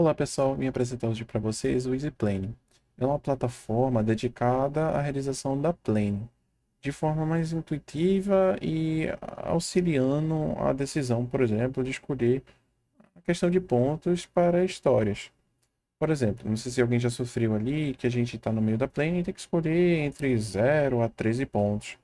Olá pessoal, vim apresentar hoje para vocês o EasyPlane. É uma plataforma dedicada à realização da plane, de forma mais intuitiva e auxiliando a decisão, por exemplo, de escolher a questão de pontos para histórias. Por exemplo, não sei se alguém já sofreu ali, que a gente está no meio da plane e tem que escolher entre 0 a 13 pontos.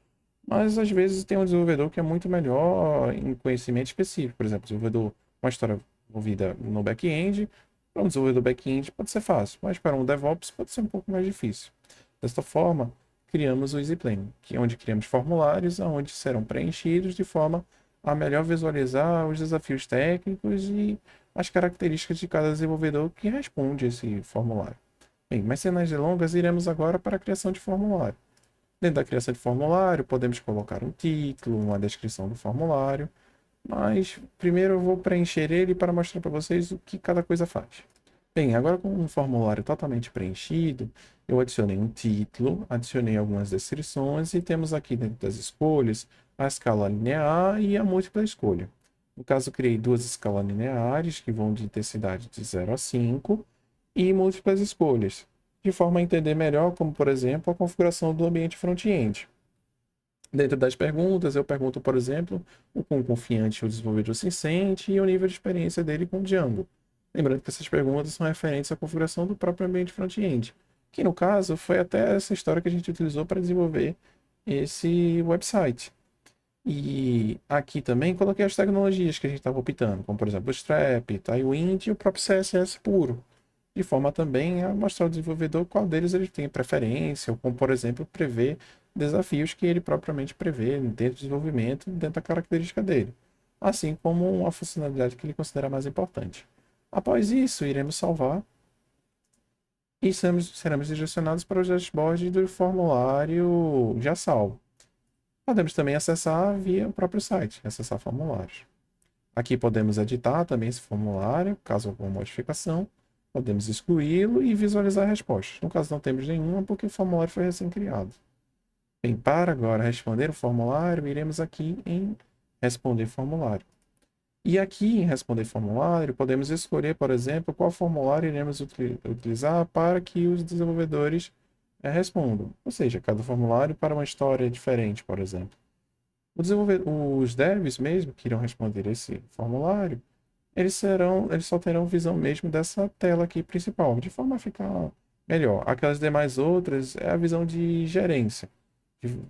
Mas às vezes tem um desenvolvedor que é muito melhor em conhecimento específico. Por exemplo, desenvolvedor com uma história envolvida no back-end. Para um desenvolvedor back-end pode ser fácil, mas para um DevOps pode ser um pouco mais difícil. Desta forma, criamos o EasyPlane, que é onde criamos formulários onde serão preenchidos de forma a melhor visualizar os desafios técnicos e as características de cada desenvolvedor que responde esse formulário. Bem, mas sem mais delongas, iremos agora para a criação de formulário. Dentro da criação de formulário, podemos colocar um título, uma descrição do formulário, mas primeiro eu vou preencher ele para mostrar para vocês o que cada coisa faz. Bem, agora com um formulário totalmente preenchido, eu adicionei um título, adicionei algumas descrições e temos aqui dentro das escolhas a escala linear e a múltipla escolha. No caso, eu criei duas escalas lineares que vão de intensidade de 0 a 5 e múltiplas escolhas, de forma a entender melhor, como por exemplo, a configuração do ambiente front-end. Dentro das perguntas, eu pergunto, por exemplo, o quão confiante o desenvolvedor se sente e o nível de experiência dele com o Django. Lembrando que essas perguntas são referentes à configuração do próprio ambiente front-end, que no caso foi até essa história que a gente utilizou para desenvolver esse website. E aqui também coloquei as tecnologias que a gente estava optando, como por exemplo o Bootstrap, Tailwind e o próprio CSS puro, de forma também a mostrar ao desenvolvedor qual deles ele tem preferência, ou como por exemplo prever desafios que ele propriamente prevê dentro do desenvolvimento, dentro da característica dele, assim como uma funcionalidade que ele considera mais importante. Após isso, iremos salvar e seremos direcionados para o dashboard do formulário já salvo. Podemos também acessar via o próprio site, acessar formulários. Aqui podemos editar também esse formulário, caso alguma modificação. Podemos excluí-lo e visualizar respostas. No caso, não temos nenhuma, porque o formulário foi recém-criado. Bem, para agora responder o formulário, iremos aqui em Responder formulário. E aqui em Responder formulário, podemos escolher, por exemplo, qual formulário iremos utilizar para que os desenvolvedores respondam. Ou seja, cada formulário para uma história diferente, por exemplo. Os devs mesmo que irão responder esse formulário, eles só terão visão mesmo dessa tela aqui principal, de forma a ficar melhor. Aquelas demais outras é a visão de gerência,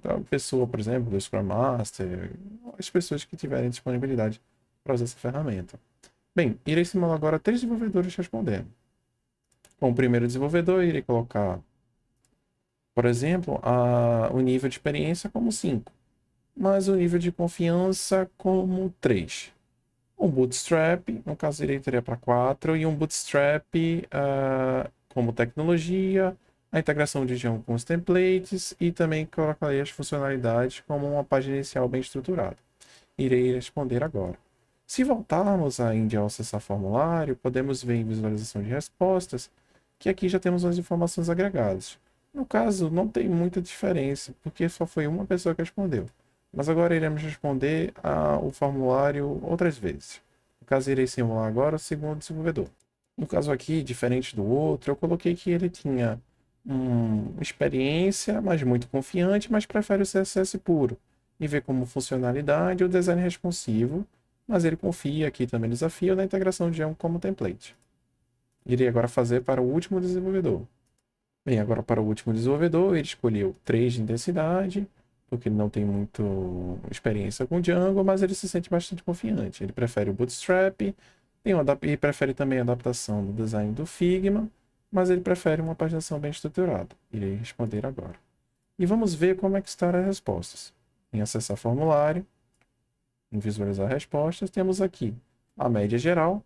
da pessoa, por exemplo, do Scrum Master, as pessoas que tiverem disponibilidade para usar essa ferramenta. Bem, irei simular agora três desenvolvedores respondendo. Com o primeiro desenvolvedor, irei colocar, por exemplo, o nível de experiência como 5, mas o nível de confiança como 3. Um Bootstrap, no caso ele teria para 4, e um Bootstrap como tecnologia, a integração de Django com os templates e também colocarei as funcionalidades como uma página inicial bem estruturada. Irei responder agora. Se voltarmos ainda ao acessar formulário, podemos ver em visualização de respostas que aqui já temos as informações agregadas. No caso, não tem muita diferença, porque só foi uma pessoa que respondeu. Mas agora iremos responder o formulário outras vezes. No caso, irei simular agora o segundo desenvolvedor. No caso aqui, diferente do outro, eu coloquei que ele tinha uma experiência, mas muito confiante, mas prefere o CSS puro e vê como funcionalidade o design responsivo, mas ele confia aqui também desafio na integração de Django como template. Irei agora fazer para o último desenvolvedor. Bem, agora para o último desenvolvedor, ele escolheu 3 de intensidade, porque ele não tem muita experiência com Django, mas ele se sente bastante confiante. Ele prefere o Bootstrap, e prefere também a adaptação do design do Figma, mas ele prefere uma paginação bem estruturada. Irei responder agora. E vamos ver como é que estão as respostas. Em acessar formulário, em visualizar respostas, temos aqui a média geral.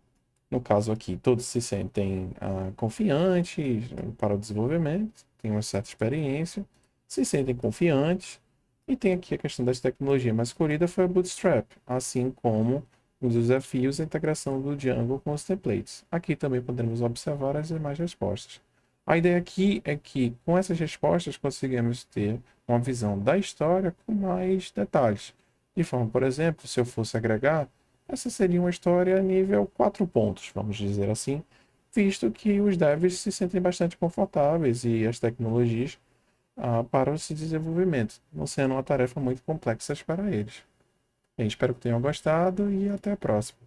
No caso aqui, todos se sentem confiantes para o desenvolvimento, têm uma certa experiência, se sentem confiantes. E tem aqui a questão das tecnologias, mas escolhida foi a Bootstrap, assim como os desafios a integração do Django com os templates. Aqui também podemos observar as demais respostas. A ideia aqui é que, com essas respostas, conseguimos ter uma visão da história com mais detalhes. De forma, por exemplo, se eu fosse agregar, essa seria uma história nível 4 pontos, vamos dizer assim, visto que os devs se sentem bastante confortáveis e as tecnologias para esse desenvolvimento, não sendo uma tarefa muito complexa para eles. Bem, espero que tenham gostado e até a próxima.